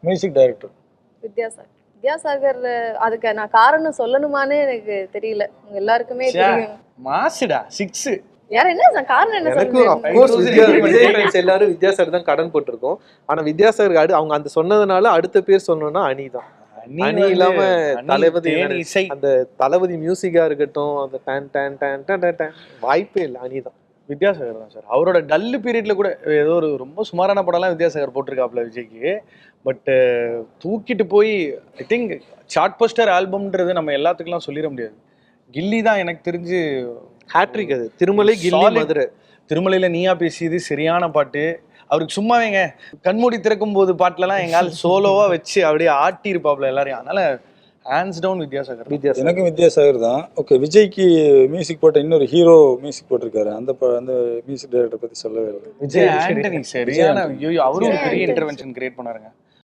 Music director Vidyasagar. Vidyasagar அதுக்கு நான் காரணம் சொல்லணுமான்னு எனக்கு தெரியல. உங்க எல்லாருக்குமே தெரியும். மாசுடா 6. வேற என்ன காரணம் என்ன எனக்கு சொல்லுங்க? அப்கோர்ஸ் விஜய் ஃபேன்ஸ் எல்லாரும் வித்யாசாகர் தான் கடன் போட்டிருக்கோம். ஆனா வித்யாசாகர் அவங்க அந்த சொன்னதுனால அடுத்த பேர் சொன்னோம்னா அணிதான். அணி இல்லாம தளபதி அந்த தளபதி மியூசிக்கா இருக்கட்டும், அந்த done done done done done வாய்ப்பே இல்லை. அணிதான் வித்யாசாகர் தான் சார். அவரோட டல்லு பீரியட்ல கூட ஏதோ ஒரு ரொம்ப சுமாரான படம்லாம் வித்யாசாகர் போட்டிருக்காப்ல விஜய்க்கு. பட் தூக்கிட்டு போய் ஐ திங்க் சார்ட் போஸ்டர் ஆல்பம்ன்றது நம்ம எல்லாத்துக்குலாம் சொல்லிட முடியாது. கில்லி தான் எனக்கு தெரிஞ்சு ஹேட்ரிக். அது திருமலை கில்லி மதுரை. திருமலையில நீயா பேசியது சரியான பாட்டு. அவருக்கு சும்மாவேங்க கண்மூடி திறக்கும் போது பாட்டுலலாம் எங்கால் சோலோவா வச்சு அப்படியே ஆட்டி இருப்பாப்ல எல்லாரையும். அதனால ஹேண்ட்ஸ் டவுன் வித்யாசாகர். எனக்கும் வித்யாசாகர் தான். ஓகே, விஜய்க்கு மியூசிக் போட்ட இன்னொரு ஹீரோ மியூசிக் போட்டிருக்காரு. அந்த மியூசிக் டைரக்டர் பத்தி சொல்லவே இல்லை. விஜய் ஆண்டனி சரியான. ஐயோ, அவரும் ஒரு பெரிய இன்டர்வென்ஷன் கிரியேட் பண்ணாருங்க.